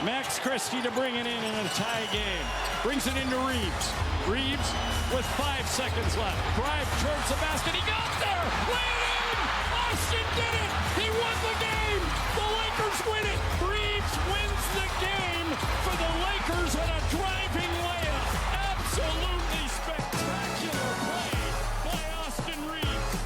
Max Christie to bring it in a tie game. Brings it into Reeves. Reeves with 5 seconds left. Drive towards the basket. He got there. Lay it in. Austin did it. He won the game. The Lakers win it. Reeves wins the game for the Lakers on a driving layup. Absolutely spectacular play by Austin Reeves.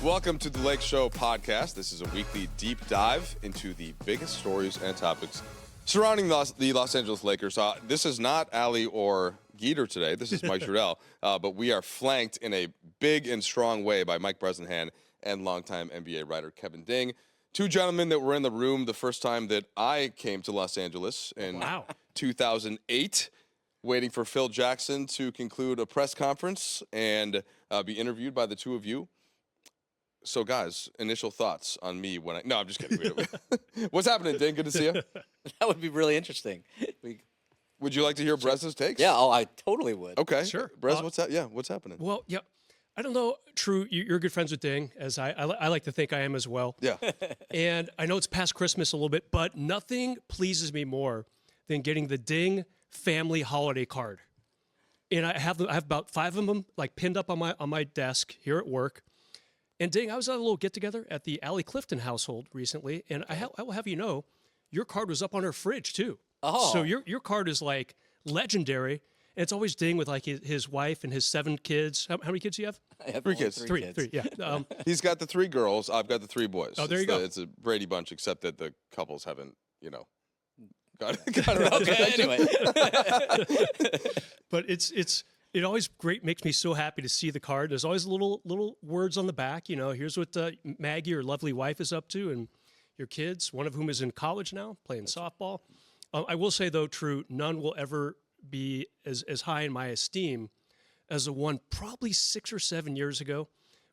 Welcome to the Lakeshow podcast. This is a weekly deep dive into the biggest stories and topics surrounding the Los Angeles Lakers. This is not Allie or Geeter today. This is Mike Trudell. But we are flanked in a big and strong way by Mike Bresnahan and longtime NBA writer Kevin Ding. Two gentlemen that were in the room the first time that I came to Los Angeles in 2008, waiting for Phil Jackson to conclude a press conference and be interviewed by the two of you. So, guys, initial thoughts on me when no, I'm just kidding. What's happening, Ding? Good to see you. That would be really interesting. Would you like to hear Brez's takes? Yeah, I totally would. Okay. Sure. Brez, what's happening? Well, yeah, I don't know. True, you're good friends with Ding, as I like to think I am as well. Yeah. And I know it's past Christmas a little bit, but nothing pleases me more than getting the Ding family holiday card. And I have about 5 of them like pinned up on my desk here at work. And Ding, I was at a little get-together at the Allie Clifton household recently, and I will have you know, your card was up on her fridge, too. Oh. So your card is, like, legendary, and it's always Ding with, like, his wife and his 7 kids. How many kids do you have? I have 3 kids. Three, Yeah. He's got the 3 girls. I've got the 3 boys. Oh, there you go. It's a Brady bunch, except that the couples haven't, got around to Okay, it. anyway. But it always makes me so happy to see the card. There's always little words on the back. Here's what Maggie, your lovely wife, is up to, and your kids, one of whom is in college now, playing softball. I will say, though, True, none will ever be as high in my esteem as the one probably 6 or 7 years ago,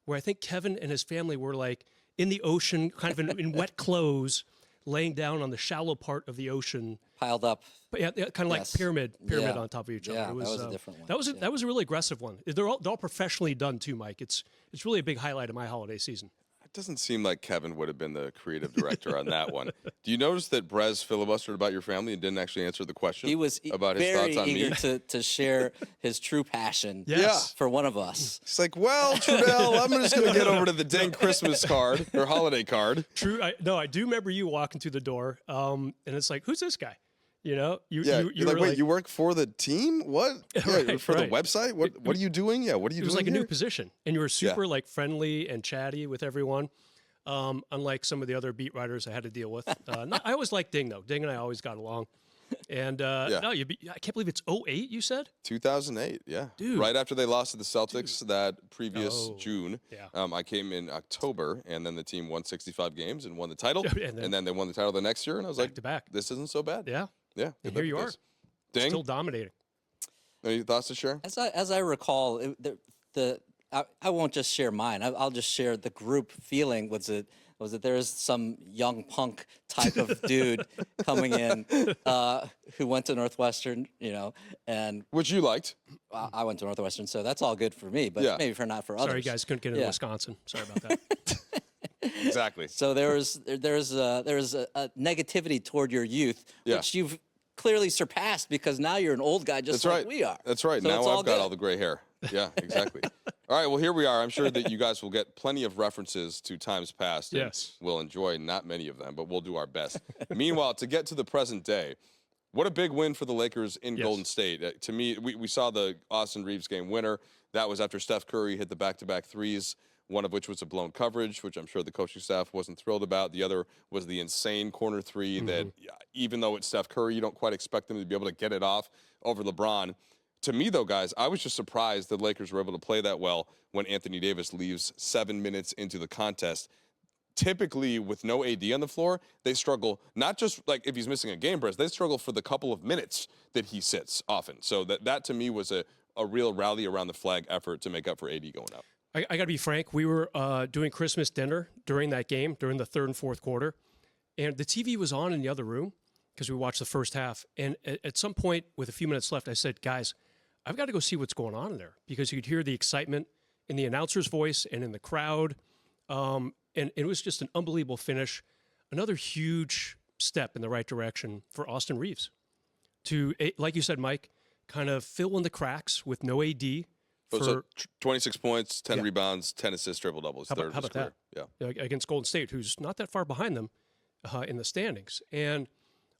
where I think Kevin and his family were like in the ocean, kind of in wet clothes, laying down on the shallow part of the ocean. Piled up. But yeah, kind of like pyramid Yeah. on top of each other. Yeah, It that was a different one. That was a really aggressive one. They're all professionally done too, Mike. It's really a big highlight of my holiday season. It doesn't seem like Kevin would have been the creative director on that one. Do you notice that Brez filibustered about your family and didn't actually answer the question? He was about his very thoughts on eager me? to share his true passion Yes. for one of us. It's like, well, Trudell, I'm just going to get over to the Ding Christmas card or holiday card. True. I do remember you walking through the door, and it's like, who's this guy? You You're like, were wait, you work for the team? What? Right, for the right. website? What are you doing? Yeah, what are you doing? It was like a here? new position, and you were super like friendly and chatty with everyone. Unlike some of the other beat writers I had to deal with. I always liked Ding, though. Ding and I always got along. And no, I can't believe it's 2008, you said? 2008, yeah. Dude. Right after they lost to the Celtics that previous June. Yeah. I came in October, and then the team won 65 games and won the title. and then they won the title the next year, and I was like, to back. this isn't so bad. Yeah. Yeah. And here you are. Ding, Still dominating. any thoughts to share? As I recall, I won't just share mine. I'll just share the group feeling. Was it there is some young punk type of dude coming in who went to Northwestern, and Which you liked. I went to Northwestern, so that's all good for me, but maybe not for others. Sorry, guys, couldn't get into Wisconsin. Sorry about that. Exactly. So there's a negativity toward your youth, which you've clearly surpassed because now you're an old guy just like we are. That's right. So now it's all I've got good. all the gray hair. Yeah, exactly. All right, well, here we are. I'm sure that you guys will get plenty of references to times past. And Yes. we'll enjoy not many of them, but we'll do our best. Meanwhile, to get to the present day, what a big win for the Lakers in Golden State. To me, we saw the Austin Reeves game winner. That was after Steph Curry hit the back-to-back threes, one of which was a blown coverage, which I'm sure the coaching staff wasn't thrilled about. The other was the insane corner three that, even though it's Steph Curry, you don't quite expect them to be able to get it off over LeBron. To me, though, guys, I was just surprised the Lakers were able to play that well when Anthony Davis leaves 7 minutes into the contest. Typically, with no AD on the floor, they struggle, not just like if he's missing a game, Brez, they struggle for the couple of minutes that he sits often. So that to me was a real rally around the flag effort to make up for AD going up. I got to be frank. We were doing Christmas dinner during that game, during the third and fourth quarter, and the TV was on in the other room because we watched the first half. And at some point, with a few minutes left, I said, guys, I've got to go see what's going on in there, because you could hear the excitement in the announcer's voice and in the crowd. And it was just an unbelievable finish. Another huge step in the right direction for Austin Reeves to, like you said, Mike, kind of fill in the cracks with no AD. So 26 points, 10 rebounds, 10 assists, triple doubles. How about that? Yeah. Against Golden State, who's not that far behind them in the standings. And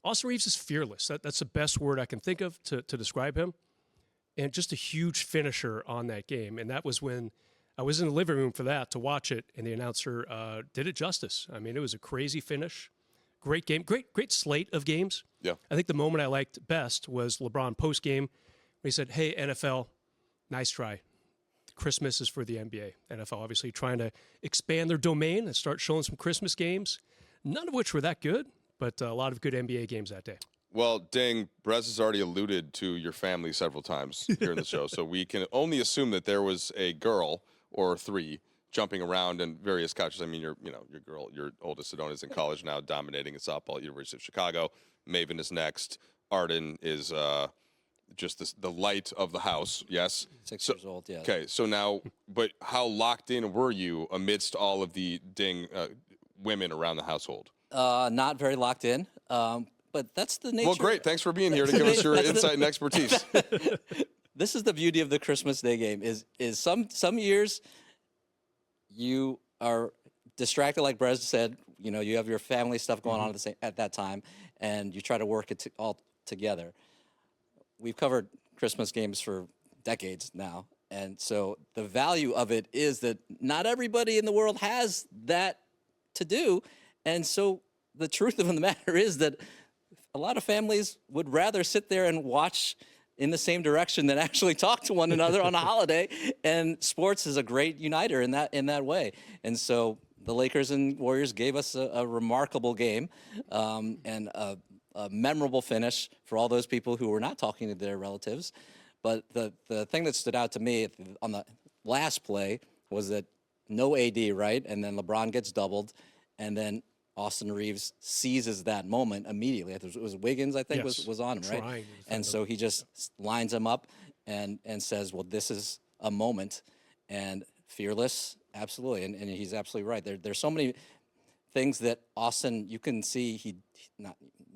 Austin Reeves is fearless. That's the best word I can think of to describe him. And just a huge finisher on that game. And that was when I was in the living room for that to watch it, and the announcer did it justice. I mean, it was a crazy finish. Great game. Great slate of games. Yeah. I think the moment I liked best was LeBron post-game when he said, hey, NFL, nice try. Christmas is for the NBA. NFL obviously trying to expand their domain and start showing some Christmas games, none of which were that good, but a lot of good NBA games that day. Well, Ding, Brez has already alluded to your family several times here in the show, so we can only assume that there was a girl or three jumping around in various couches. I mean, your girl, your oldest Sedona is in college now, dominating in softball at University of Chicago. Maven is next. Arden is just the light of the house, yes? 6 years old, yeah. Okay, so now, but how locked in were you amidst all of the Ding women around the household? Not very locked in, but that's the nature. Well, great. Thanks for being here to give us your insight and expertise. This is the beauty of the Christmas Day game. Is some years you are distracted, like Brez said. You know, you have your family stuff going on at that time, and you try to work it all together. We've covered Christmas games for decades now, and so the value of it is that not everybody in the world has that to do, and so the truth of the matter is that a lot of families would rather sit there and watch in the same direction than actually talk to one another on a holiday, and sports is a great uniter in that way. And so the Lakers and Warriors gave us a remarkable game and a memorable finish for all those people who were not talking to their relatives. But the thing that stood out to me on the last play was that no AD, right? And then LeBron gets doubled, and then Austin Reeves seizes that moment immediately. It was Wiggins, I think, was on him, right? And so he just lines him up and says, well, this is a moment. And fearless, absolutely. And he's absolutely right. There's so many things that Austin, you can see,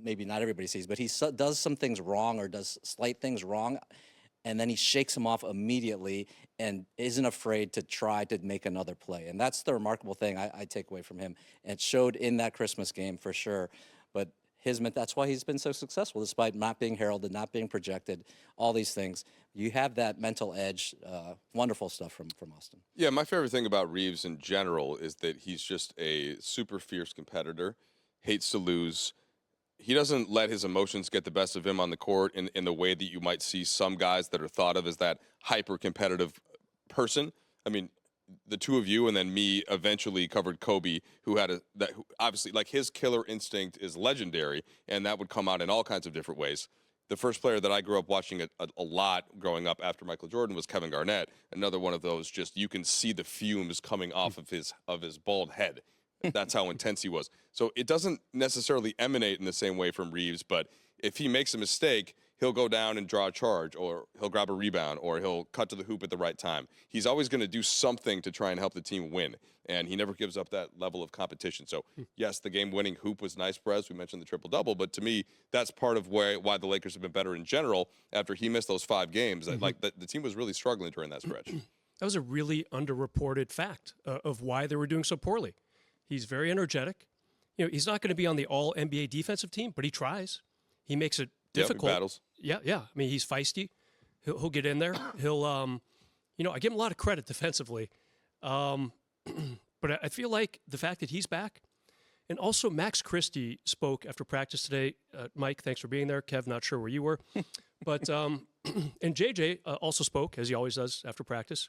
maybe not everybody sees, but he does some things wrong or does slight things wrong, and then he shakes him off immediately and isn't afraid to try to make another play. And that's the remarkable thing I take away from him. And it showed in that Christmas game for sure. But that's why he's been so successful, despite not being heralded, not being projected, all these things. You have that mental edge. Wonderful stuff from Austin. Yeah, my favorite thing about Reeves in general is that he's just a super fierce competitor, hates to lose. He doesn't let his emotions get the best of him on the court in the way that you might see some guys that are thought of as that hyper-competitive person. I mean, the two of you and then me eventually covered Kobe, who obviously, like, his killer instinct is legendary, and that would come out in all kinds of different ways. The first player that I grew up watching a lot growing up after Michael Jordan was Kevin Garnett, another one of those just you can see the fumes coming off of his bald head. That's how intense he was. So it doesn't necessarily emanate in the same way from Reeves, but if he makes a mistake, he'll go down and draw a charge, or he'll grab a rebound, or he'll cut to the hoop at the right time. He's always going to do something to try and help the team win, and he never gives up that level of competition. So, yes, the game-winning hoop was nice, Brez. We mentioned the triple-double, but to me, that's part of why the Lakers have been better in general after he missed those 5 games. Like, the team was really struggling during that stretch. That was a really underreported fact of why they were doing so poorly. He's very energetic. You know, he's not going to be on the all-NBA defensive team, but he tries. He makes it difficult. Battles. Yeah. I mean, he's feisty. He'll get in there. He'll, I give him a lot of credit defensively. But I feel like the fact that he's back, and also Max Christie spoke after practice today. Mike, thanks for being there. Kev, not sure where you were. But, and JJ also spoke, as he always does after practice.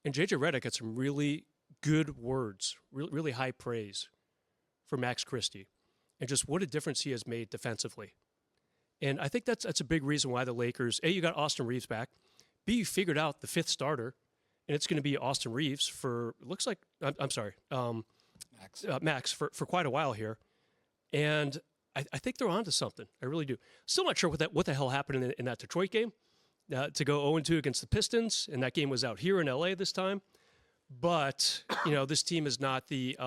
And JJ Redick had some really good words, really high praise for Max Christie, and just what a difference he has made defensively. And I think that's a big reason why the Lakers, A, you got Austin Reeves back, B, you figured out the 5th starter, and it's going to be Austin Reeves for, it looks like, Max for quite a while here. And I think they're onto something. I really do. Still not sure what the hell happened in that Detroit game to go 0-2 against the Pistons, and that game was out here in LA this time. But, this team is not the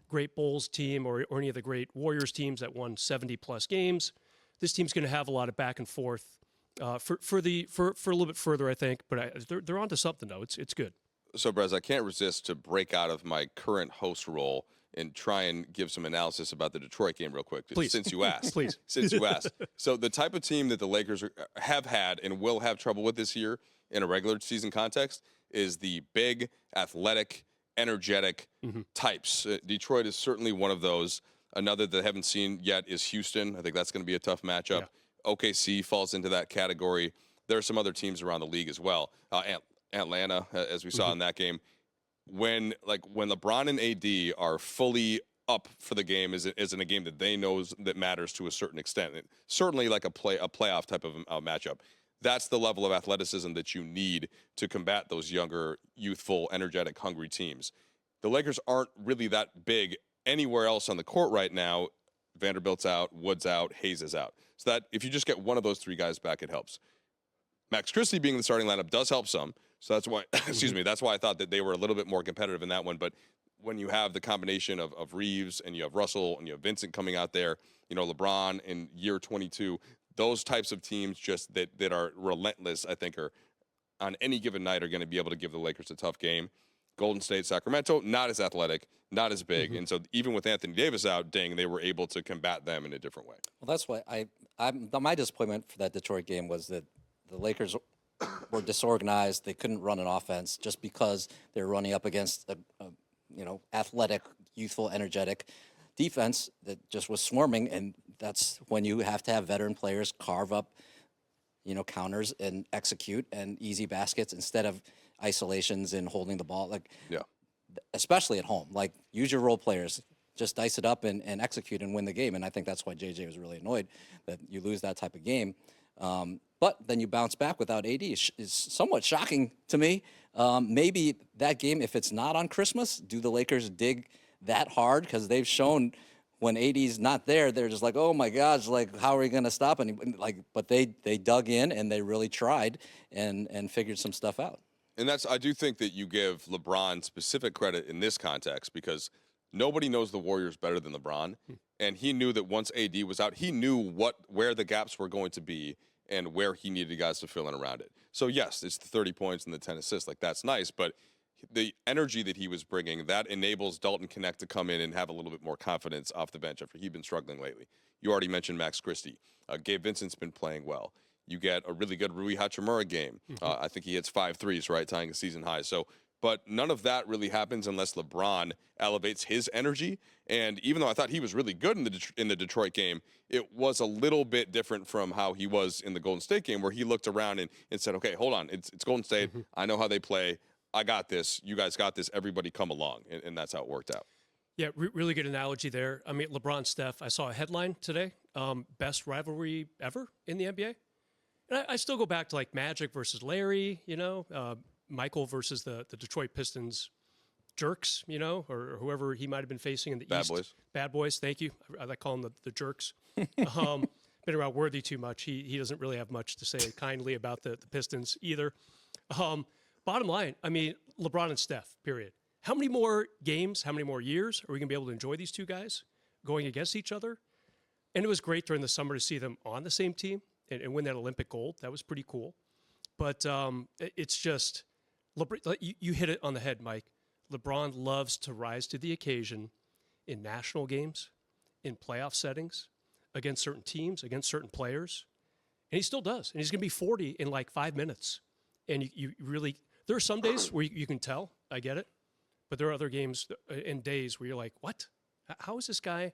great Bulls team or any of the great Warriors teams that won 70-plus games. This team's going to have a lot of back and forth for a little bit further, I think. But they're onto something, though. It's good. So, Brez, I can't resist to break out of my current host role and try and give some analysis about the Detroit game real quick. Please. Since you asked. Please. Since you asked. So the type of team that the Lakers have had and will have trouble with this year in a regular season context is the big, athletic, energetic types. Detroit is certainly one of those. Another that I haven't seen yet is Houston. I think that's going to be a tough matchup. Yeah. OKC falls into that category. There are some other teams around the league as well. Atlanta, as we saw in that game. When LeBron and AD are fully up for the game, is in a game that they know that matters to a certain extent. And certainly like a playoff type of matchup. That's the level of athleticism that you need to combat those younger, youthful, energetic, hungry teams. The Lakers aren't really that big anywhere else on the court right now. Vanderbilt's out, Wood's out, Hayes is out. So that if you just get one of those three guys back, it helps. Max Christie being in the starting lineup does help some. So that's why, that's why I thought that they were a little bit more competitive in that one. But when you have the combination of Reeves and you have Russell and you have Vincent coming out there, LeBron in year 22, those types of teams just that are relentless, I think, are on any given night are going to be able to give the Lakers a tough game. Golden State, Sacramento, not as athletic, not as big. And so even with Anthony Davis out, they were able to combat them in a different way. Well, that's why my disappointment for that Detroit game was that the Lakers were disorganized. They couldn't run an offense just because they were running up against a athletic, youthful, energetic defense that just was swarming. And that's when you have to have veteran players carve up, counters and execute and easy baskets instead of isolations and holding the ball. Especially at home, use your role players, just dice it up and execute and win the game. And I think that's why JJ was really annoyed that you lose that type of game. But then you bounce back without AD is somewhat shocking to me. Maybe that game, if it's not on Christmas, do the Lakers dig that hard? Because they've shown when AD's not there, they're just like, oh my gosh, how are we going to stop anybody? But they dug in and they really tried and figured some stuff out. And I do think that you give LeBron specific credit in this context because nobody knows the Warriors better than LeBron. And he knew that once AD was out, he knew where the gaps were going to be and where he needed guys to fill in around it. So yes, it's the 30 points and the 10 assists. That's nice, but the energy that he was bringing, that enables Dalton Knecht to come in and have a little bit more confidence off the bench after he'd been struggling lately. You already mentioned Max Christie. Gabe Vincent's been playing well. You get a really good Rui Hachimura game. I think he hits 5 threes, right, tying a season high. But none of that really happens unless LeBron elevates his energy. And even though I thought he was really good in the Detroit game, it was a little bit different from how he was in the Golden State game, where he looked around and said, okay, hold on, it's Golden State. I know how they play. I got this. You guys got this. Everybody come along. And that's how it worked out. Yeah, really good analogy there. I mean, LeBron, Steph, I saw a headline today, best rivalry ever in the NBA. And I still go back to Magic versus Larry, Michael versus the Detroit Pistons jerks, or whoever he might have been facing in the Bad East. Boys. Bad Boys, thank you. I like calling them the jerks. Been around Worthy too much. He doesn't really have much to say kindly about the Pistons either. Bottom line, I mean, LeBron and Steph, period. How many more games, how many more years are we going to be able to enjoy these two guys going against each other? And it was great during the summer to see them on the same team and win that Olympic gold. That was pretty cool. But it's just, you hit it on the head, Mike. LeBron loves to rise to the occasion in national games, in playoff settings, against certain teams, against certain players. And he still does. And he's going to be 40 in 5 minutes. And you really, there are some days where you can tell, I get it. But there are other games and days where you're like, what? How is this guy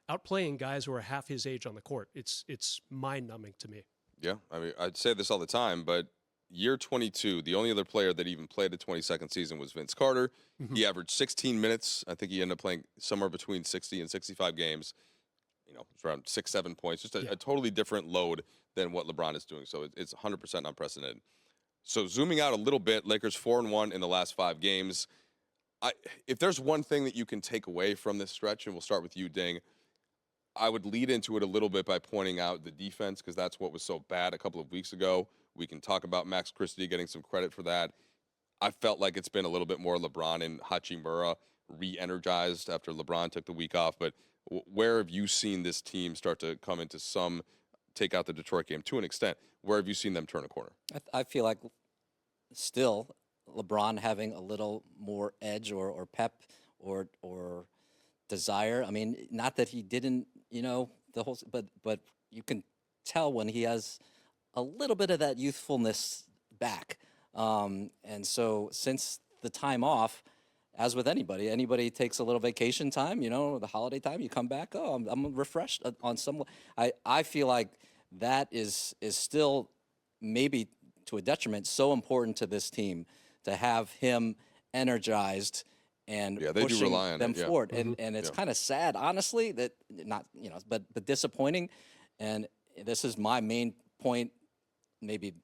outplaying guys who are half his age on the court? It's mind-numbing to me. Yeah, I mean, I'd say this all the time, but year 22, the only other player that even played a 22nd season was Vince Carter. He averaged 16 minutes. I think he ended up playing somewhere between 60 and 65 games. It's around 6-7 points. Just a totally different load than what LeBron is doing. So it's 100% unprecedented. So zooming out a little bit, Lakers 4-1 in the last 5 games. If there's one thing that you can take away from this stretch, and we'll start with you, Ding, I would lead into it a little bit by pointing out the defense, because that's what was so bad a couple of weeks ago. We can talk about Max Christie getting some credit for that. I felt like it's been a little bit more LeBron and Hachimura re-energized after LeBron took the week off. But where have you seen this team start to come into some, take out the Detroit game to an extent? Where have you seen them turn a corner? I feel like still LeBron having a little more edge or pep or desire. I mean, not that he didn't, the whole, but you can tell when he has a little bit of that youthfulness back. And so since the time off, as with anybody takes a little vacation time, the holiday time, you come back, I'm refreshed on some. I feel like that is still maybe to a detriment so important to this team to have him energized and they pushing do rely on them forward. Mm-hmm. And it's kind of sad, honestly, that not, but disappointing. And this is my main point, maybe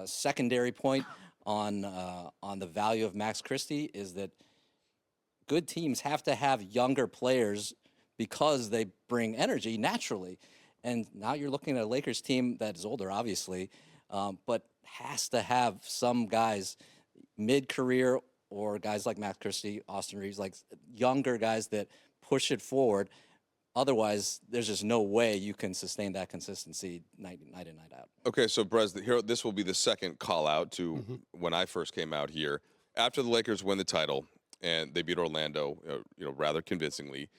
secondary point on the value of Max Christie is that good teams have to have younger players because they bring energy naturally. And now you're looking at a Lakers team that is older, obviously, but has to have some guys mid-career or guys like Max Christie, Austin Reeves, like younger guys that push it forward. Otherwise, there's just no way you can sustain that consistency night in, night out. Okay, so Brez, here this will be the second call out to when I first came out here. After the Lakers win the title and they beat Orlando, rather convincingly,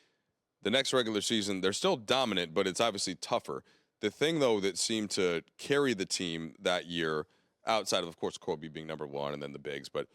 the next regular season they're still dominant, but it's obviously tougher. The thing though that seemed to carry the team that year, outside of course Kobe being number one and then the bigs, but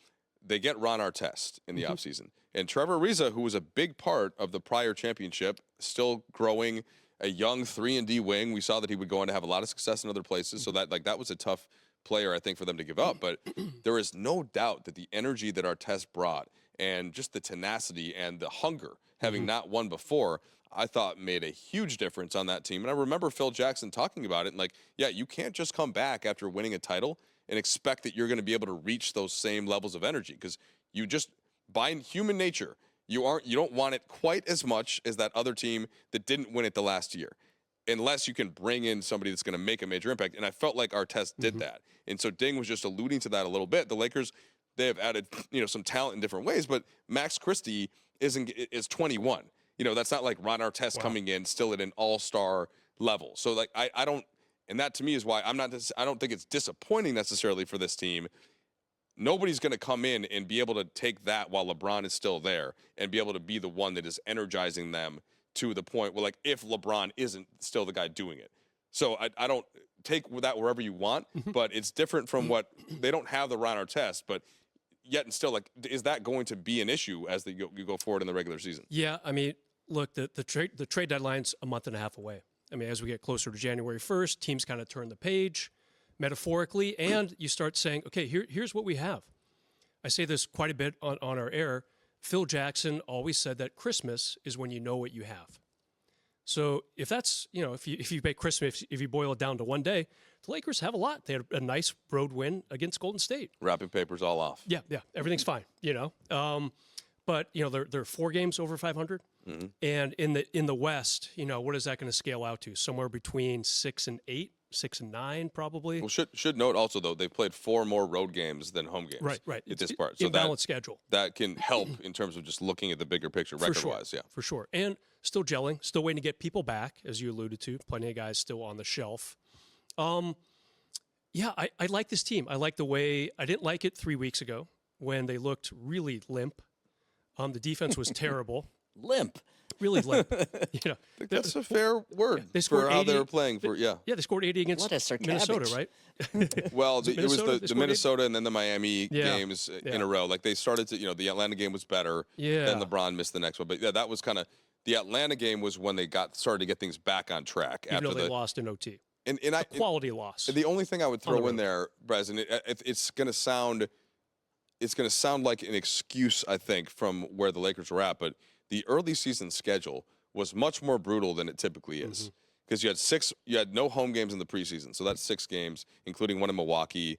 they get Ron Artest in the offseason. And Trevor Ariza, who was a big part of the prior championship, still growing, a young 3-and-D wing. We saw that he would go on to have a lot of success in other places. So that was a tough player, I think, for them to give up. But there is no doubt that the energy that Artest brought and just the tenacity and the hunger, having not won before, I thought made a huge difference on that team. And I remember Phil Jackson talking about it. And you can't just come back after winning a title and expect that you're going to be able to reach those same levels of energy, because you just, by human nature, you don't want it quite as much as that other team that didn't win it the last year, unless you can bring in somebody that's going to make a major impact. And I felt like Artest did that. And so Ding was just alluding to that a little bit. The Lakers, they have added, some talent in different ways, but Max Christie is 21. That's not like Ron Artest coming in still at an all-star level. So I don't, and that to me is why I don't think it's disappointing necessarily for this team. Nobody's going to come in and be able to take that while LeBron is still there and be able to be the one that is energizing them to the point where, if LeBron isn't still the guy doing it. So I don't take that wherever you want, but it's different from what they don't have the Ron Artest, but yet and still, is that going to be an issue as you go forward in the regular season? Yeah, I mean, look, the trade deadline's a month and a half away. I mean, as we get closer to January 1st, teams kind of turn the page, metaphorically, and you start saying, okay, here's what we have. I say this quite a bit on our air. Phil Jackson always said that Christmas is when you know what you have. So if that's, if you make Christmas, if you boil it down to one day, the Lakers have a lot. They had a nice road win against Golden State. Wrapping papers all off. Yeah, everything's fine, But they're 4 games over 500, and in the West, what is that going to scale out to? Somewhere between 6 and 8, 6 and 9, probably. Well, should note also though they've played 4 more road games than home games. Right. At this part, so balanced schedule that can help in terms of just looking at the bigger picture record-wise. Yeah, for sure. And still gelling, still waiting to get people back, as you alluded to. Plenty of guys still on the shelf. Yeah, I like this team. I like the way I didn't like it 3 weeks ago when they looked really limp. The defense was terrible. Limp. Really limp. that's a fair word for how 80, they were playing. They scored 80 against Minnesota, right? Well, it was the Minnesota 80? and then the Miami games in a row. They started to, the Atlanta game was better. Yeah. Then LeBron missed the next one. But that was kind of, the Atlanta game was when they started to get things back on track. Even though they lost in OT. And a quality loss. The only thing I would throw in there, Brez, and it's going to sound like an excuse, I think, from where the Lakers were at, but the early season schedule was much more brutal than it typically is, because you had no home games in the preseason, so that's 6 games, including one in Milwaukee,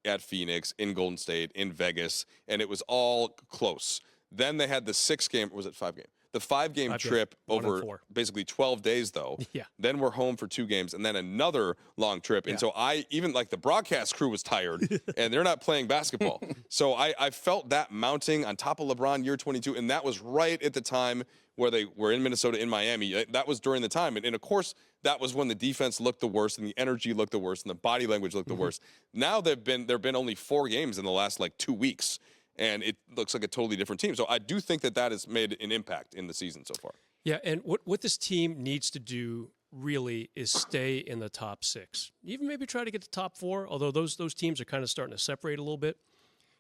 at Phoenix, in Golden State, in Vegas, and it was all close. Then they had the 6 game, or was it 5 game? the 5-game trip over 4. basically 12 days, though. Yeah. Then we're home for 2 games, and then another long trip. And so even like the broadcast crew was tired, and they're not playing basketball. So I felt that mounting on top of LeBron year 22, and that was right at the time where they were in Minnesota, in Miami. That was during the time. And of course, that was when the defense looked the worst, and the energy looked the worst, and the body language looked the worst. Now there have been only 4 games in the last like 2 weeks. And it looks like a totally different team. So I do think that has made an impact in the season so far. Yeah, and what this team needs to do really is stay in the top 6. Even maybe try to get to top 4, although those teams are kind of starting to separate a little bit.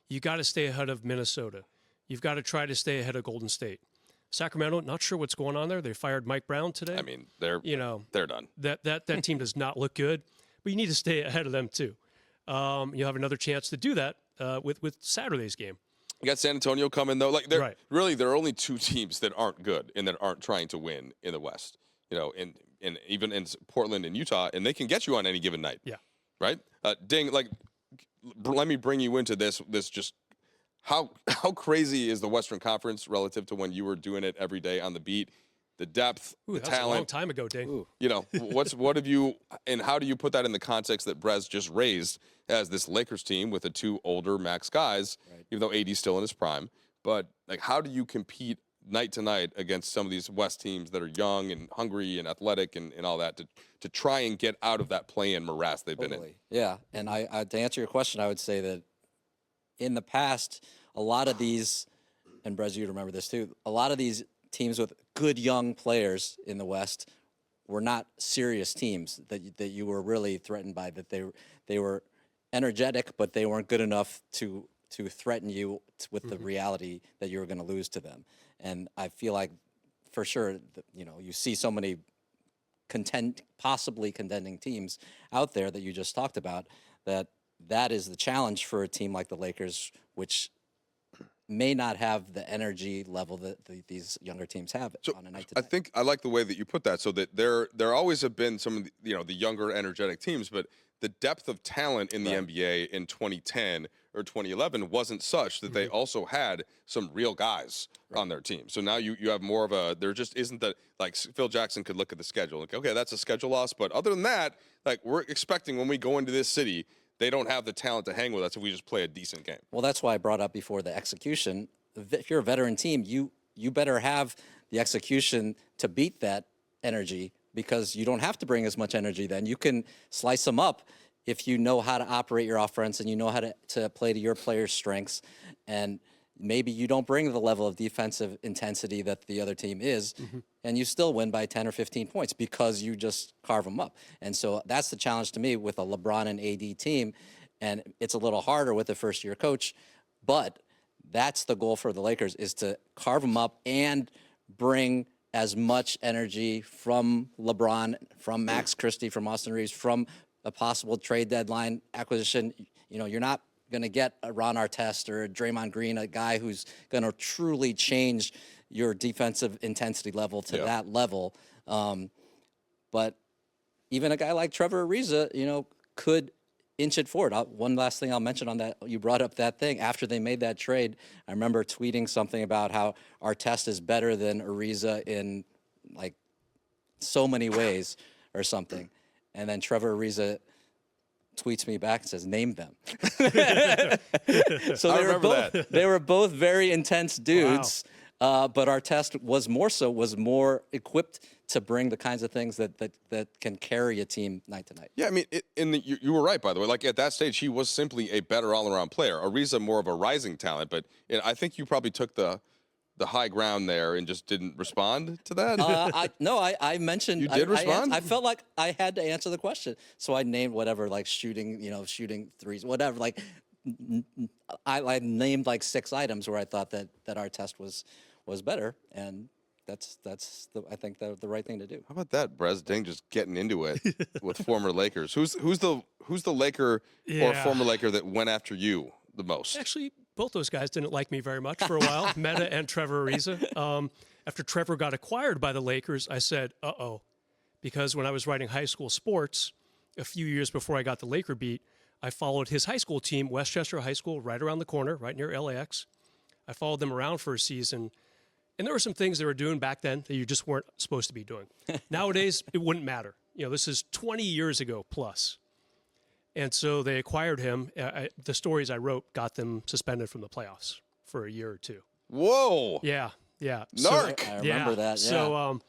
You got to stay ahead of Minnesota. You've got to try to stay ahead of Golden State. Sacramento, not sure what's going on there. They fired Mike Brown today. I mean, they're done. That team does not look good, but you need to stay ahead of them too. You'll have another chance to do that with Saturday's game. You got San Antonio coming, though. Like, really, there are only 2 teams that aren't good and that aren't trying to win in the West. And even in Portland and Utah, and they can get you on any given night. Yeah. Right? Ding, like, let me bring you into this just how crazy is the Western Conference relative to when you were doing it every day on the beat? The depth, the that's talent. a long time ago, Ding. What have you, and how do you put that in the context that Brez just raised as this Lakers team with the 2 older max guys, even though AD's still in his prime? But like, how do you compete night to night against some of these West teams that are young and hungry and athletic and all that to try and get out of that play-in morass they've been in? Yeah, and I to answer your question, I would say that in the past, a lot of these, and Brez, you remember this too, a lot of these teams with good young players in the West were not serious teams that you were really threatened by. That they were energetic, but they weren't good enough to threaten you with the reality that you were going to lose to them. And I feel like, for sure, you see so many possibly contending teams out there that you just talked about. That is the challenge for a team like the Lakers, which may not have the energy level that these younger teams have on a night to night. I think I like the way that you put that, so that there always have been some of the younger energetic teams, but the depth of talent in the NBA in 2010 or 2011 wasn't such that they also had some real guys on their team. So now you have more of there just isn't that, like, Phil Jackson could look at the schedule like, okay, that's a schedule loss, but other than that, like, we're expecting when we go into this city, they don't have the talent to hang with us if we just play a decent game. Well, that's why I brought up before the execution. If you're a veteran team, you better have the execution to beat that energy, because you don't have to bring as much energy then. You can slice them up if you know how to operate your offense and you know how to play to your players' strengths. And maybe you don't bring the level of defensive intensity that the other team is, and you still win by 10 or 15 points because you just carve them up. And so that's the challenge to me with a LeBron and AD team, and it's a little harder with the first-year coach, but that's the goal for the Lakers, is to carve them up and bring as much energy from LeBron, from Max Christie, from Austin Reeves, from a possible trade deadline acquisition. You're not going to get a Ron Artest or a Draymond Green, a guy who's going to truly change your defensive intensity level to that level. But even a guy like Trevor Ariza, could inch it forward. One last thing I'll mention on that, you brought up that thing after they made that trade. I remember tweeting something about how Artest is better than Ariza in like so many ways or something. And then Trevor Ariza tweets me back and says, "Name them." So they were both very intense dudes. Wow. But Artest was more equipped to bring the kinds of things that can carry a team night to night. Yeah, I mean, you were right, by the way. Like, at that stage, he was simply a better all-around player. Ariza more of a rising talent, but I think you probably took the high ground there and just didn't respond to that. I mentioned you did respond. I felt like I had to answer the question, so I named whatever, like shooting threes, whatever. Like I named like 6 items where I thought that Artest was better, and that's I think the right thing to do. How about that, Brez Ding, just getting into it with former Lakers? Who's the Laker or former Laker that went after you the most? Actually, both those guys didn't like me very much for a while, Meta and Trevor Ariza. After Trevor got acquired by the Lakers, I said, uh-oh, because when I was writing high school sports, a few years before I got the Laker beat, I followed his high school team, Westchester High School, right around the corner, right near LAX. I followed them around for a season, And there were some things they were doing back then that you just weren't supposed to be doing. Nowadays, it wouldn't matter. This is 20 years ago plus. And so they acquired him. The stories I wrote got them suspended from the playoffs for a year or two. Whoa. Yeah. Narc. I remember that. Yeah. So,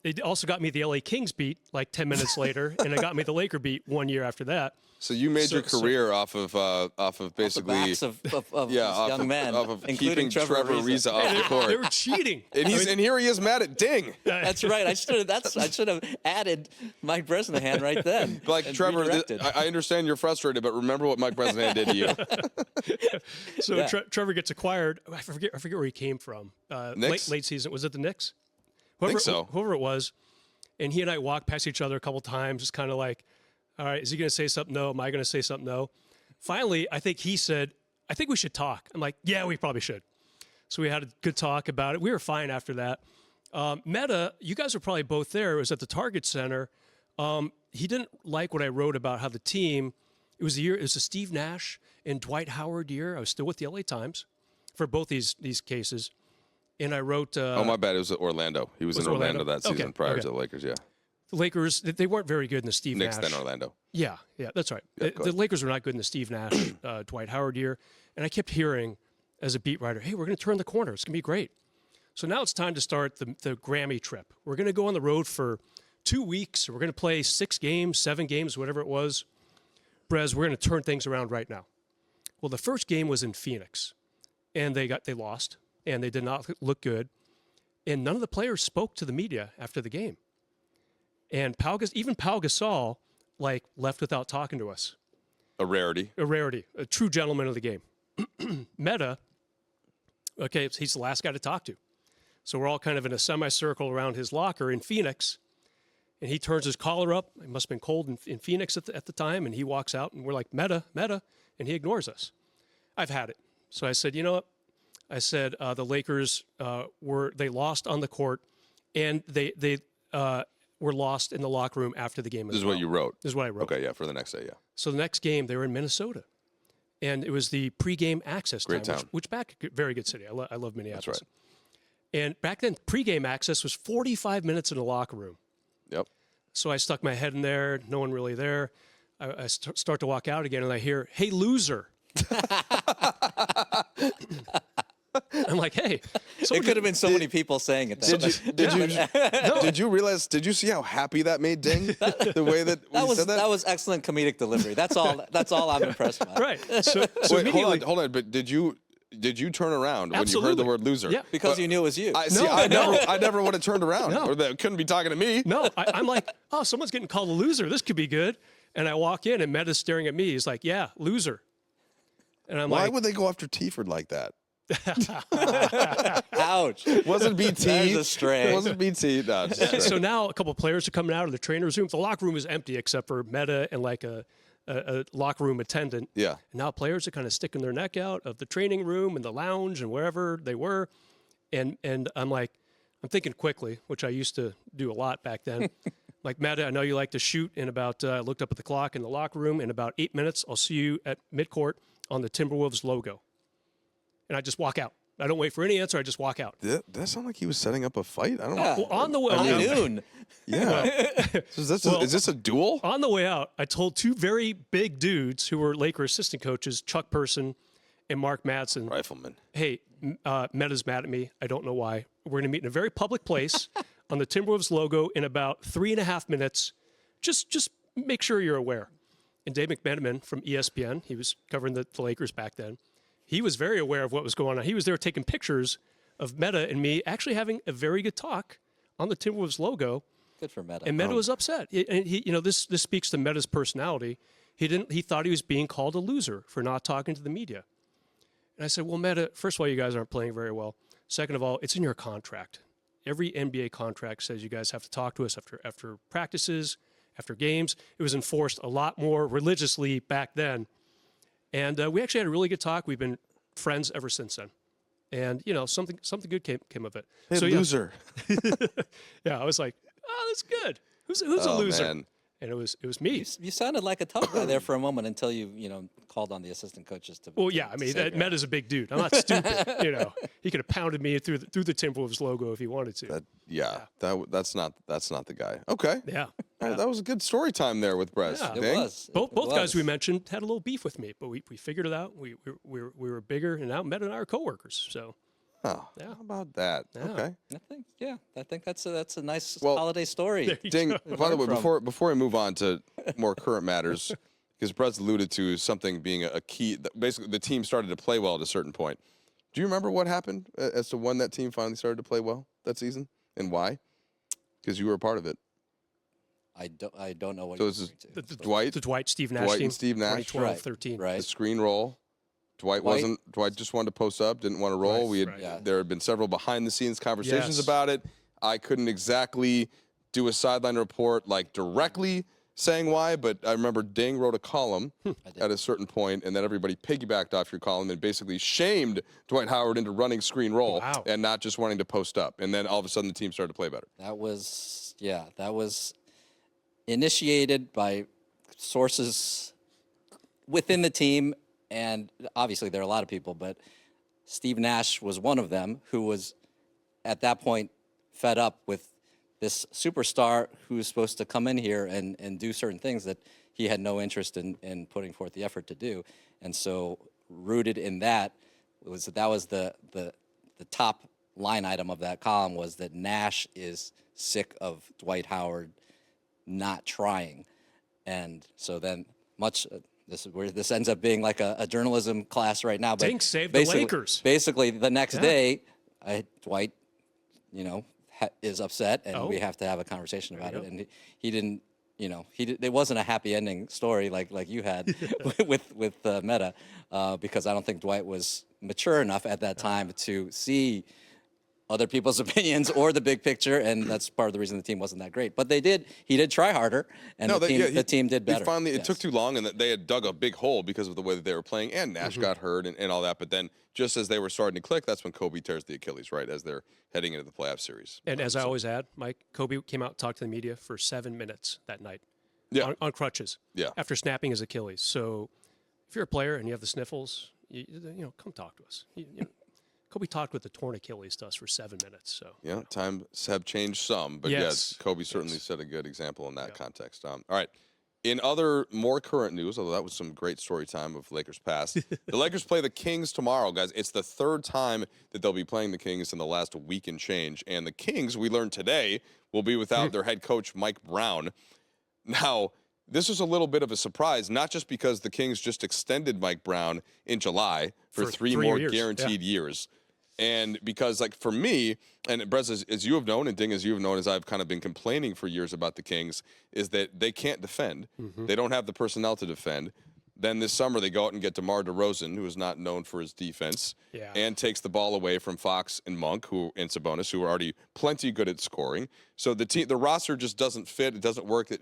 it also got me the LA Kings beat like 10 minutes later, and it got me the Laker beat 1 year after that. So you made your career off of basically Off the backs of young men, off of including keeping Trevor Ariza off the court. They were cheating. And here he is mad at Ding. That's right. I should have added Mike Bresnahan right then. Like, Trevor, I understand you're frustrated, but remember what Mike Bresnahan did to you. So Trevor gets acquired. I forget where he came from. Knicks? Late season. Was it the Knicks? I think so. Whoever it was. And he and I walked past each other a couple times, just kind of like, all right, is he going to say something? No. Am I going to say something? No. Finally, I think he said, I think we should talk. I'm like, yeah, we probably should. So we had a good talk about it. We were fine after that. Meta, you guys were probably both there. It was at the Target Center. He didn't like what I wrote about how the team, it was a Steve Nash and Dwight Howard year. I was still with the LA Times for both these cases. And I wrote... oh, my bad. It was Orlando. He was in Orlando that season prior to the Lakers, yeah. The Lakers, they weren't very good in the Steve Knicks, Nash. then Orlando. Yeah, that's right. Yeah, the Lakers were not good in the Steve Nash, Dwight Howard year. And I kept hearing as a beat writer, hey, we're going to turn the corner. It's going to be great. So now it's time to start the Grammy trip. We're going to go on the road for 2 weeks. We're going to play 6 games, 7 games, whatever it was. Brez, we're going to turn things around right now. Well, the first game was in Phoenix, and they lost, and they did not look good. And none of the players spoke to the media after the game. And even Pau Gasol, left without talking to us. A rarity. A true gentleman of the game. Meta, okay, he's the last guy to talk to. So we're all kind of in a semicircle around his locker in Phoenix. And he turns his collar up. It must have been cold in Phoenix at the time. And he walks out, and we're like, Meta. And he ignores us. I've had it. So I said, you know what? I said, the Lakers, they lost on the court, and they were lost in the locker room after the game. This is what you wrote? This is what I wrote. Okay, yeah, for the next day, yeah. So the next game, they were in Minnesota. And it was the pregame access Great time, town. which very good city. I love Minneapolis. That's right. And back then, pregame access was 45 minutes in the locker room. Yep. So I stuck my head in there, no one really there. I start to walk out again, and I hear, hey, loser. I'm like, hey. It could have been so many people saying it. Did you realize, did you see how happy that made Ding? The way that we said that? That was excellent comedic delivery. That's all I'm impressed by. Right. So wait, hold on. But did you turn around when you heard the word loser? Yeah. Because you knew it was you. I never would have turned around. No. Or they couldn't be talking to me. No, I'm like, oh, someone's getting called a loser. This could be good. And I walk in, and Meta's staring at me. He's like, yeah, loser. And I'm Why like, would they go after T-Ford like that? Ouch. Wasn't BT. That is a stray. Wasn't BT. No, it's a stray. So now a couple of players are coming out of the trainer's room. The locker room is empty except for Meta and like a locker room attendant. Yeah. And now players are kind of sticking their neck out of the training room and the lounge and wherever they were. And I'm like, I'm thinking quickly, which I used to do a lot back then. Like, Meta, I know you like to shoot in about, I looked up at the clock in the locker room. In about 8 minutes, I'll see you at midcourt on the Timberwolves logo. And I just walk out. I don't wait for any answer. I just walk out. Did that sound like he was setting up a fight? I don't know. Well, on the way At out, noon. Yeah. Is this a duel? on the way out, I told 2 very big dudes who were Laker assistant coaches, Chuck Person and Mark Madsen, Rifleman. hey, Meta's mad at me. I don't know why. We're going to meet in a very public place on the Timberwolves logo in about 3.5 minutes. Just make sure you're aware. And Dave McMenamin from ESPN, he was covering the Lakers back then. He was very aware of what was going on. He was there taking pictures of Meta and me actually having a very good talk on the Timberwolves logo. Good for Meta. And Meta was upset. And he, this speaks to Meta's personality. He thought he was being called a loser for not talking to the media. And I said, well, Meta, first of all, you guys aren't playing very well. Second of all, it's in your contract. Every NBA contract says you guys have to talk to us after practices, after games. It was enforced a lot more religiously back then. And we actually had a really good talk. We've been friends ever since then. And, something good came of it. Hey, so, loser. Yeah, I was like, oh, that's good. Who's a loser? Man. and it was me. You sounded like a tough guy there for a moment until you called on the assistant coaches to. Well, yeah, I mean, Meta's a big dude. I'm not stupid. He could have pounded me through the Timberwolves logo if he wanted to. That's not the guy. Okay. Yeah. All right, that was a good story time there with Brez. Yeah, Ding? it was. Both guys we mentioned had a little beef with me, but we figured it out. We were bigger, and now Meta and I are coworkers. So. Oh, Yeah. how about that? Yeah. Okay. I think that's a nice Well, holiday story. Ding. By the way, from. before we move on to more current matters, because Brez alluded to something being a key. Basically, the team started to play well at a certain point. Do you remember what happened as to when that team finally started to play well that season and why? Because you were a part of it. I don't know what So you're this is referring to. Dwight, Steve Nash Dwight team, and Steve Nash. 2012, 13. Right. The screen roll. Dwight just wanted to post up, didn't want to roll. Right. There had been several behind the scenes conversations Yes. about it. I couldn't exactly do a sideline report like directly saying why, but I remember Ding wrote a column at a certain point, and then everybody piggybacked off your column and basically shamed Dwight Howard into running screen roll and not just wanting to post up. And then all of a sudden the team started to play better. That was initiated by sources within the team, and obviously there are a lot of people, but Steve Nash was one of them who was at that point fed up with this superstar who was supposed to come in here and do certain things that he had no interest in putting forth the effort to do. And so rooted in that was the top line item of that column was that Nash is sick of Dwight Howard not trying. And so then this is where this ends up being like a journalism class right now. But Dink saved the Lakers. Basically, the next day, Dwight, is upset, and we have to have a conversation about it. And he didn't, it wasn't a happy ending story like you had with Meta, because I don't think Dwight was mature enough at that time to see other people's opinions or the big picture, and that's part of the reason the team wasn't that great. But he did try harder, and the team did better. It took too long, and they had dug a big hole because of the way that they were playing, and Nash got hurt and all that. But then just as they were starting to click, that's when Kobe tears the Achilles, right, as they're heading into the playoff series. And as I always add, Mike, Kobe came out and talked to the media for 7 minutes that night on crutches after snapping his Achilles. So if you're a player and you have the sniffles, come talk to us. Kobe talked with the torn Achilles to us for 7 minutes. So yeah, times have changed some, but yes Kobe certainly set a good example in that context. All right. In other more current news, although that was some great story time of Lakers past, the Lakers play the Kings tomorrow, guys. It's the third time that they'll be playing the Kings in the last week and change. And the Kings, we learned today, will be without their head coach, Mike Brown. Now, this was a little bit of a surprise, not just because the Kings just extended Mike Brown in July for three more years. guaranteed years. And because, for me, and Brez, as you have known, and Ding, as you have known, as I've kind of been complaining for years about the Kings, is that they can't defend. They don't have the personnel to defend. Then this summer they go out and get DeMar DeRozan, who is not known for his defense, and takes the ball away from Fox and Monk, and Sabonis, who are already plenty good at scoring. So the roster just doesn't fit. It doesn't work. It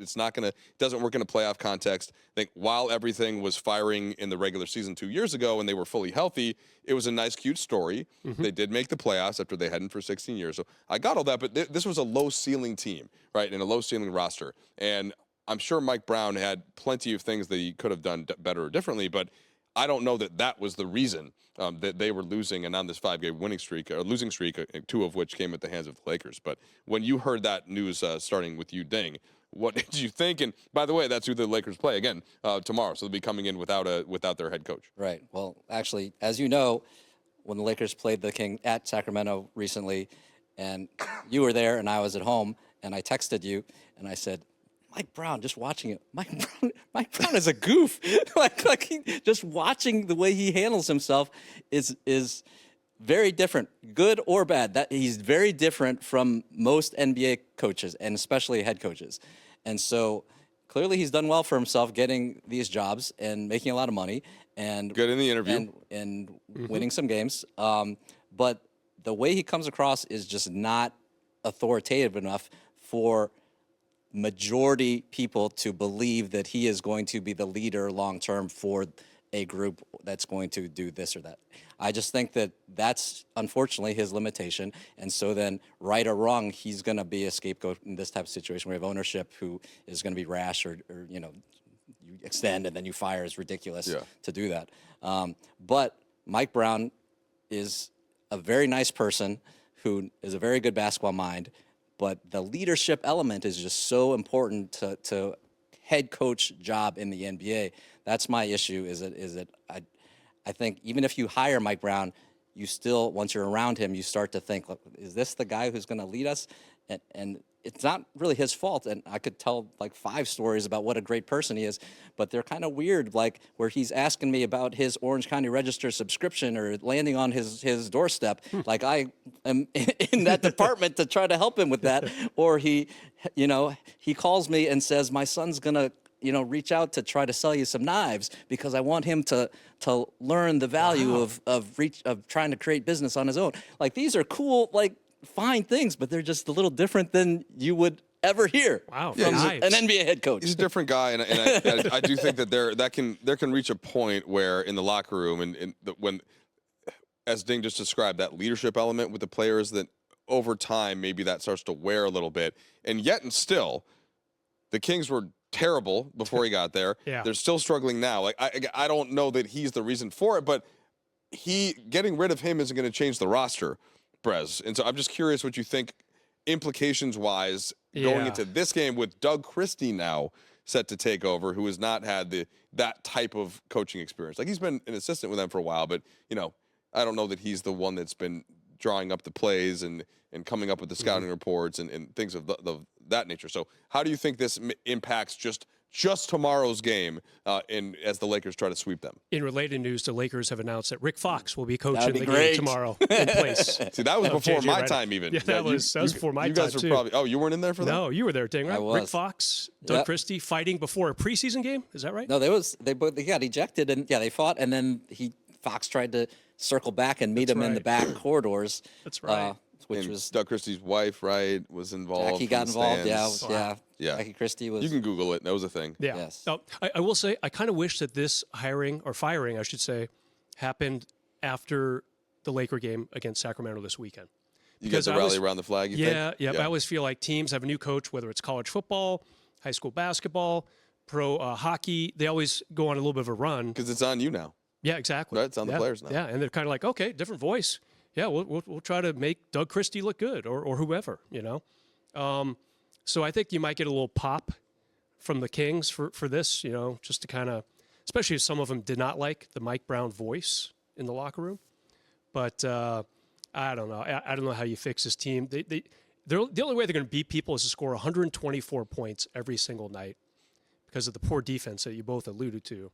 doesn't work in a playoff context. I think while everything was firing in the regular season 2 years ago and they were fully healthy, it was a nice, cute story. They did make the playoffs after they hadn't for 16 years. So I got all that, but this was a low ceiling team, right, and a low ceiling roster. And I'm sure Mike Brown had plenty of things that he could have done better or differently, but I don't know that was the reason that they were losing and on this 5-game winning streak, or losing streak, 2 of which came at the hands of the Lakers. But when you heard that news, starting with you, Ding, what did you think? And by the way, that's who the Lakers play again tomorrow, so they'll be coming in without their head coach. Right. Well, actually, as you know, when the Lakers played the King at Sacramento recently, and you were there and I was at home, and I texted you and I said, Mike Brown, just watching it. Mike Brown is a goof. Just watching the way he handles himself is very different, good or bad. That he's very different from most NBA coaches, and especially head coaches. And so clearly he's done well for himself getting these jobs and making a lot of money and good in the interview and winning some games. But the way he comes across is just not authoritative enough for majority people to believe that he is going to be the leader long term for a group that's going to do this or that. I just think that that's unfortunately his limitation. And so then, right or wrong, he's going to be a scapegoat in this type of situation. We have ownership who is going to be rash or you extend and then you fire is ridiculous to do that. But Mike Brown is a very nice person who is a very good basketball mind, but the leadership element is just so important to head coach job in the NBA. That's my issue. Is that I think even if you hire Mike Brown, you still, once you're around him, you start to think, look, is this the guy who's going to lead us? And it's not really his fault. And I could tell like 5 stories about what a great person he is, but they're kind of weird, like where he's asking me about his Orange County Register subscription or landing on his doorstep. Like I am in that department to try to help him with that. Or he calls me and says, my son's going to, reach out to try to sell you some knives because I want him to learn the value of trying to create business on his own. Like these are cool, like fine things, but they're just a little different than you would ever hear from an NBA head coach. He's a different guy, and I do think that there can reach a point where in the locker room and when, as Ding just described, that leadership element with the players, that over time maybe that starts to wear a little bit, and yet and still, the Kings were terrible before he got there. They're still struggling now. Like I don't know that he's the reason for it, but getting rid of him isn't going to change the roster, Brez. And so I'm just curious what you think implications-wise going into this game with Doug Christie now set to take over, who has not had that type of coaching experience. Like he's been an assistant with them for a while, but I don't know that he's the one that's been drawing up the plays and coming up with the scouting reports and things of that nature. So how do you think this impacts just tomorrow's game as the Lakers try to sweep them? In related news, the Lakers have announced that Rick Fox will be coaching the game tomorrow in place. See, that was before my time even. Yeah, that was before my time, You guys were probably, you weren't in there for that? No, you were there, Ding, right? I was. Rick Fox, Doug Christie fighting before a preseason game. Is that right? No, they got ejected, and they fought, and then Fox tried to circle back and meet him in the back corridors. That's right. Which was Doug Christie's wife, right, was involved. Jackie got involved. Yeah. Jackie Christie was. You can Google it. That was a thing. Yeah. Yes. Now, I will say, I kind of wish that this hiring or firing, I should say, happened after the Laker game against Sacramento this weekend. You guys rally around the flag, you think? Yeah. I always feel like teams have a new coach, whether it's college football, high school basketball, pro hockey. They always go on a little bit of a run. Because it's on you now. Yeah, exactly. Right? It's on the players now. Yeah, and they're kind of like, okay, different voice. Yeah, we'll try to make Doug Christie look good or whoever, So I think you might get a little pop from the Kings for this, just to kind of, especially if some of them did not like the Mike Brown voice in the locker room. But I don't know. I don't know how you fix this team. The only way they're going to beat people is to score 124 points every single night because of the poor defense that you both alluded to.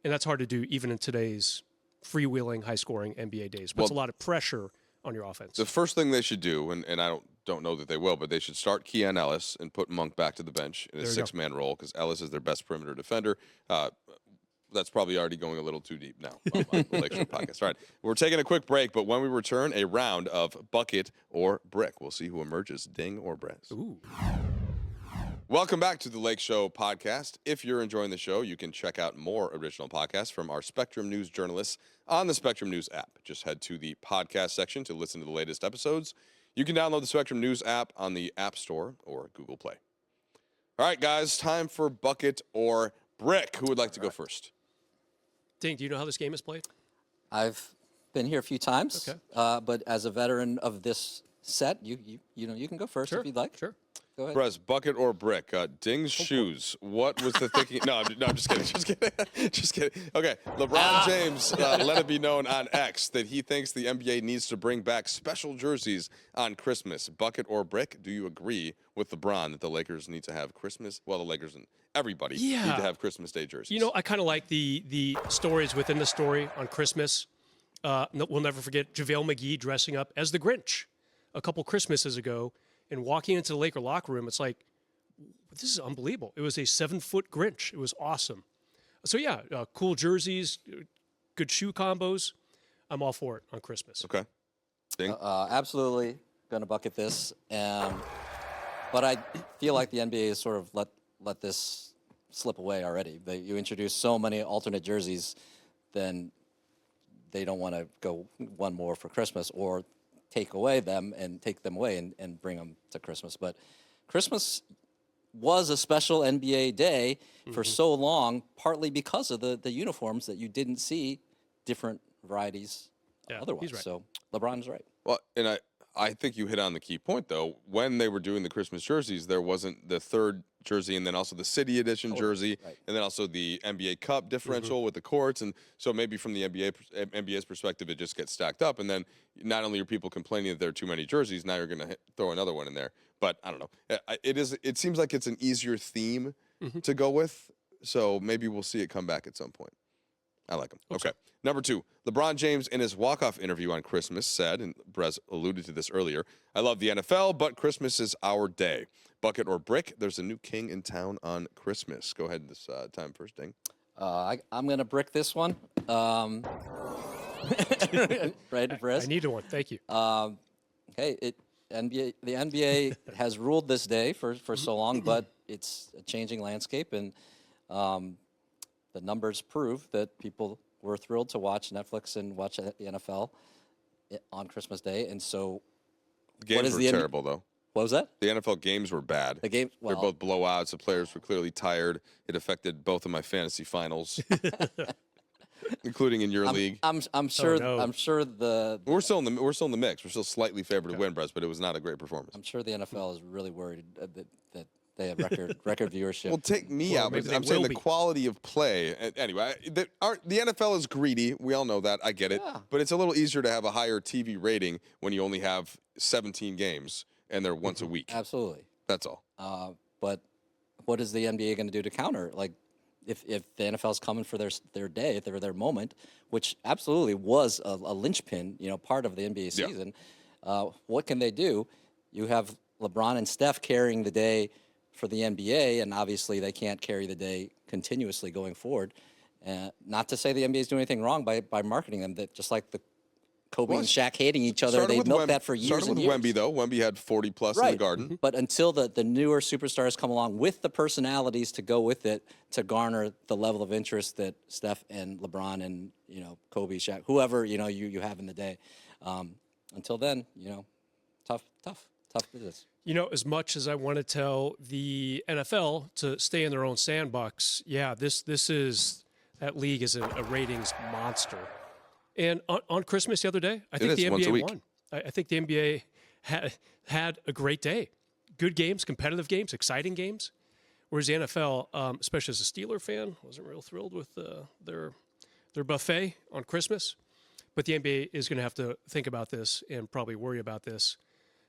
And that's hard to do even in today's freewheeling, high-scoring NBA days. Puts a lot of pressure on your offense. The first thing they should do, and I don't know that they will, but they should start Keon Ellis and put Monk back to the bench in a 6-man role because Ellis is their best perimeter defender. That's probably already going a little too deep now on the Lakeshow podcast. All right, we're taking a quick break, but when we return, a round of bucket or brick. We'll see who emerges, Ding or Brez. Ooh. Welcome back to the Lakeshow podcast. If you're enjoying the show, you can check out more original podcasts from our Spectrum News journalists on the Spectrum News app. Just head to the podcast section to listen to the latest episodes. You can download the Spectrum News app on the App Store or Google Play. All right, guys, time for bucket or brick. Who would like to go first? Ding, do you know how this game is played? I've been here a few times, Okay. but as a veteran of this set, you can go first if you'd like. Sure. Go ahead. Brez, bucket or brick? Ding's shoes. What was the thinking? No, I'm just kidding. Just kidding. Okay, LeBron James let it be known on X that he thinks the NBA needs to bring back special jerseys on Christmas. Bucket or brick? Do you agree with LeBron that the Lakers need to have Christmas? Well, the Lakers and everybody need to have Christmas Day jerseys. I kind of like the stories within the story on Christmas. We'll never forget JaVale McGee dressing up as the Grinch a couple Christmases ago. And walking into the Laker locker room, it's like, this is unbelievable. It was a 7-foot Grinch. It was awesome. So, cool jerseys, good shoe combos. I'm all for it on Christmas. Okay. Ding? Absolutely going to bucket this. But I feel like the NBA has sort of let this slip away already. You introduced so many alternate jerseys then they don't want to go one more for Christmas or take them away and bring them to Christmas. But Christmas was a special NBA day for so long, partly because of the uniforms that you didn't see different varieties otherwise. He's right. So LeBron's right. Well, and I think you hit on the key point, though. When they were doing the Christmas jerseys, there wasn't the third jersey and then also the City Edition jersey, and then also the NBA Cup differential with the courts. And so maybe from the NBA's perspective, it just gets stacked up. And then not only are people complaining that there are too many jerseys, now you're going to throw another one in there. But I don't know. It seems like it's an easier theme to go with. So maybe we'll see it come back at some point. I like him. Okay. Number 2, LeBron James in his walk-off interview on Christmas said, and Brez alluded to this earlier, "I love the NFL, but Christmas is our day. Bucket or brick, there's a new king in town on Christmas." Go ahead this time first, Ding. I'm going to brick this one. Right, Brez? I need one. Thank you. Okay, the NBA has ruled this day for so long, but it's a changing landscape, and the numbers prove that people were thrilled to watch Netflix and watch the NFL on Christmas Day. And so, The games were terrible, though. What was that? The NFL games were bad. The game, They're both blowouts. The players were clearly tired. It affected both of my fantasy finals, including in your league. I'm sure. Oh, no. I'm sure We're still in the mix. We're still slightly favored to win, Brez, but it was not a great performance. I'm sure the NFL is really worried that they have record viewership. Well, take me out, but I'm saying the quality of play. Anyway, the NFL is greedy. We all know that. I get it. Yeah. But it's a little easier to have a higher TV rating when you only have 17 games and they're once a week. Absolutely. That's all. But what is the NBA going to do to counter? Like, if the NFL's coming for their day, their moment, which absolutely was a linchpin, part of the NBA season, what can they do? You have LeBron and Steph carrying the day for the NBA, and obviously they can't carry the day continuously going forward. Not to say the NBA is doing anything wrong by marketing them, that just like the Kobe and Shaq hating each other, they milked that for years and years. Started with Wemby, though. Wemby had 40-plus in the Garden. But until the newer superstars come along with the personalities to go with it to garner the level of interest that Steph and LeBron and, Kobe, Shaq, whoever, you have in the day. Until then, tough business. As much as I want to tell the NFL to stay in their own sandbox, that league is a ratings monster. And on Christmas the other day, I think the NBA won. I think the NBA had a great day. Good games, competitive games, exciting games. Whereas the NFL, especially as a Steeler fan, wasn't real thrilled with their buffet on Christmas. But the NBA is going to have to think about this and probably worry about this,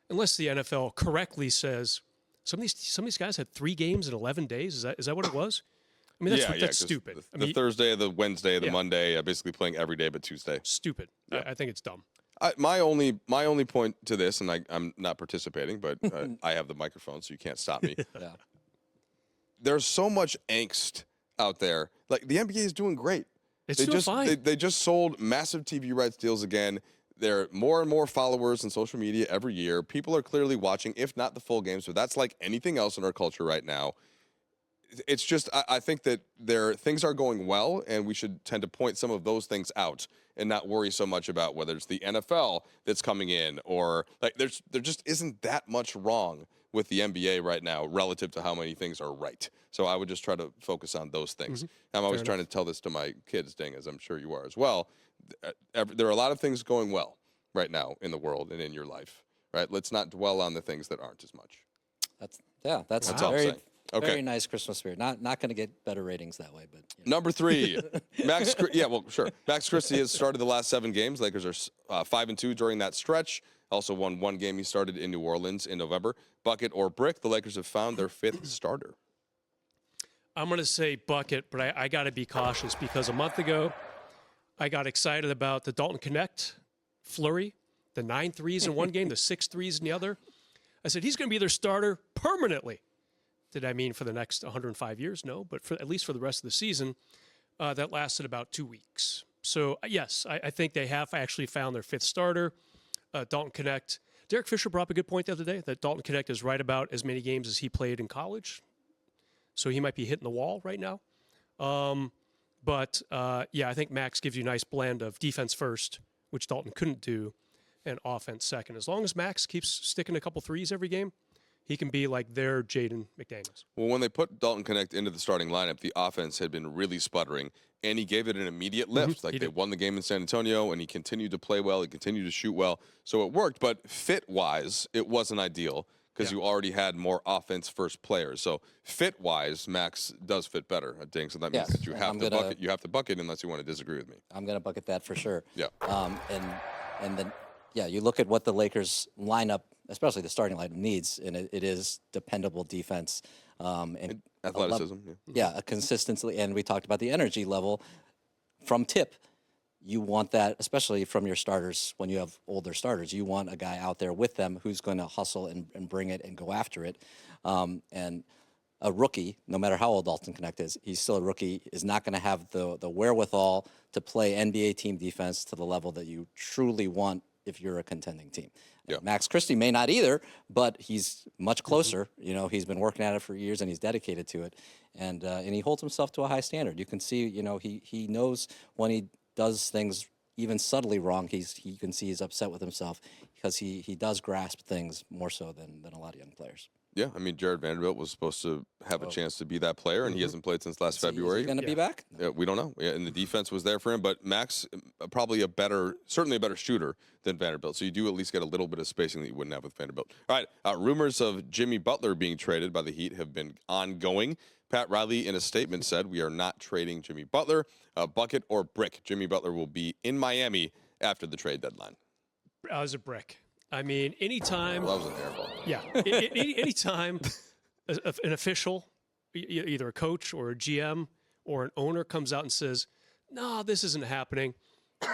unless the NFL correctly says some of these guys had 3 games in 11 days. Is that what it was? I mean, that's stupid. The Thursday, the Wednesday, the Monday, basically playing every day but Tuesday. Stupid. Yeah. I think it's dumb. My only point to this, and I'm not participating, but I have the microphone, so you can't stop me. Yeah. There's so much angst out there. Like, the NBA is doing great. It's doing fine. They just sold massive TV rights deals again. There are more and more followers on social media every year. People are clearly watching, if not the full game. So that's like anything else in our culture right now. It's just, I think that things are going well, and we should tend to point some of those things out and not worry so much about whether it's the NFL that's coming in or like there just isn't that much wrong with the NBA right now relative to how many things are right. So I would just try to focus on those things. I'm always trying to tell this to my kids, Ding, as I'm sure you are as well. There are a lot of things going well right now in the world and in your life, right? Let's not dwell on the things that aren't as much. That's all I'm saying. Okay. Very nice Christmas spirit. Not going to get better ratings that way, but Number 3, Max. Max Christie has started the last 7 games. Lakers are 5-2 during that stretch. Also won 1 game he started in New Orleans in November. Bucket or brick, the Lakers have found their 5th starter. I'm going to say bucket, but I got to be cautious because a month ago I got excited about the Dalton Connect flurry, the 9 threes in one game, the 6 threes in the other. I said he's going to be their starter permanently. Did I mean for the next 105 years? No, but at least for the rest of the season, that lasted about 2 weeks. So, yes, I think they have actually found their 5th starter, Dalton Connect. Derek Fisher brought up a good point the other day that Dalton Connect is right about as many games as he played in college. So he might be hitting the wall right now. But, yeah, I think Max gives you a nice blend of defense first, which Dalton couldn't do, and offense second. As long as Max keeps sticking a couple threes every game, he can be like their Jaden McDaniels. Well, when they put Dalton Connect into the starting lineup, the offense had been really sputtering, and he gave it an immediate lift. Like, they won the game in San Antonio, and he continued to play well. He continued to shoot well. So it worked. But fit-wise, it wasn't ideal because you already had more offense-first players. So fit-wise, Max does fit better at Ding. So that means that you have to bucket. You have to bucket unless you want to disagree with me. I'm going to bucket that for sure. Yeah. And then, yeah, you look at what the Lakers lineup, especially the starting lineup, needs, and it is dependable defense and athleticism. A consistency. And we talked about the energy level from tip. You want that, especially from your starters. When you have older starters, you want a guy out there with them who's going to hustle and bring it and go after it. And a rookie, no matter how old Dalton Connect is, he's still a rookie, is not going to have the wherewithal to play NBA team defense to the level that you truly want if you're a contending team. Yeah. Max Christie may not either, but he's much closer. You know, he's been working at it for years and he's dedicated to it. And he holds himself to a high standard. You can see, you know, he knows when he does things even subtly wrong, you can see he's upset with himself because he does grasp things more so than a lot of young players. Yeah, I mean, Jared Vanderbilt was supposed to have a chance to be that player, and he hasn't played since last February. Is he going to be back? Yeah, we don't know. Yeah, and the defense was there for him, but Max, probably certainly a better shooter than Vanderbilt. So you do at least get a little bit of spacing that you wouldn't have with Vanderbilt. All right, rumors of Jimmy Butler being traded by the Heat have been ongoing. Pat Riley, in a statement, said, "We are not trading Jimmy Butler. Bucket or brick. Jimmy Butler will be in Miami after the trade deadline." I was a brick. I mean, anytime. Well, that was an airball. Yeah, anytime an official, either a coach or a GM or an owner comes out and says, "No, this isn't happening,"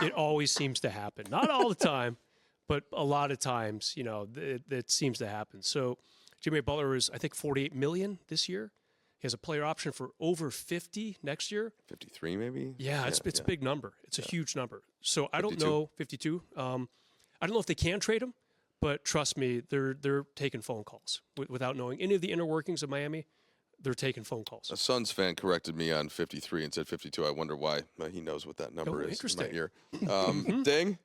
it always seems to happen. Not all the time, but a lot of times, you know, it seems to happen. So Jimmy Butler is, I think, $48 million this year. He has a player option for over 50 next year. 53, maybe. Yeah, it's a big number. It's a huge number. So I don't know 52. I don't know if they can trade him. But trust me, they're taking phone calls without knowing any of the inner workings of Miami. They're taking phone calls. A Suns fan corrected me on 53 and said 52. I wonder why. He knows what that number is. Interesting. In my ear. Ding.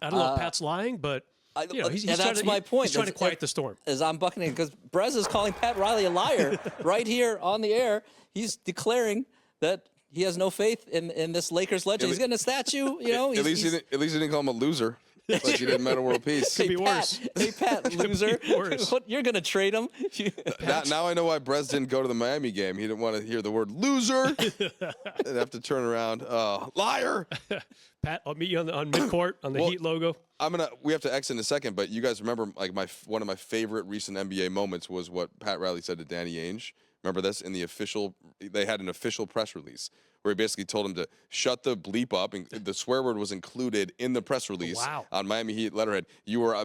I don't know if Pat's lying, but you know, that's my point. He's trying to quiet the storm. As I'm bucketing, because Brez is calling Pat Riley a liar right here on the air. He's declaring that he has no faith in this Lakers legend. He's getting a statue. You know. At least he didn't call him a loser. Like he didn't matter world peace. Could be worse. Hey, Pat, loser. You're going to trade him? Now I know why Brez didn't go to the Miami game. He didn't want to hear the word loser. They'd have to turn around. Liar. Pat, I'll meet you on midcourt on the Heat logo. We have to exit in a second, but you guys remember like one of my favorite recent NBA moments was what Pat Riley said to Danny Ainge. Remember this? They had an official press release where he basically told him to shut the bleep up, and the swear word was included in the press release on Miami Heat letterhead. You were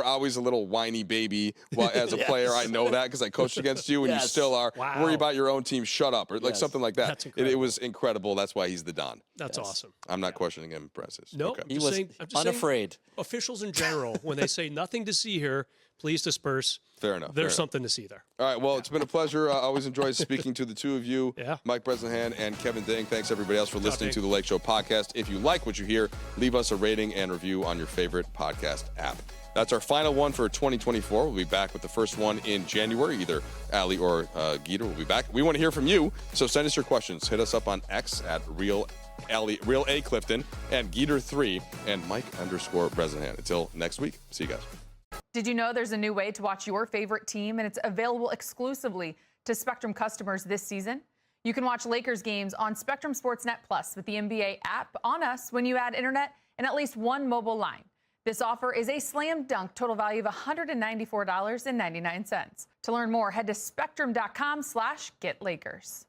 always a little whiny baby as a player. I know that because I coached against you, and you still are. Worry about your own team. Shut up, or like something like that. That's incredible. It was incredible. That's why he's the Don. That's awesome. I'm not questioning him. Presses. No, okay. He was unafraid. Officials in general, when they say nothing to see here, please disperse. Fair enough. There's something to see there. All right. Well, it's been a pleasure. I always enjoy speaking to the two of you, Mike Bresnahan and Kevin Ding. Thanks, everybody else, for listening to the Lakeshow podcast. If you like what you hear, leave us a rating and review on your favorite podcast app. That's our final one for 2024. We'll be back with the first one in January. Either Allie or Geeter will be back. We want to hear from you, so send us your questions. Hit us up on X at Real A Clifton and Geeter3 and Mike_Bresnahan. Until next week, see you guys. Did you know there's a new way to watch your favorite team, and it's available exclusively to Spectrum customers this season? You can watch Lakers games on Spectrum SportsNet Plus with the NBA app on us when you add internet and at least one mobile line. This offer is a slam dunk total value of $194.99. To learn more, head to spectrum.com/getlakers.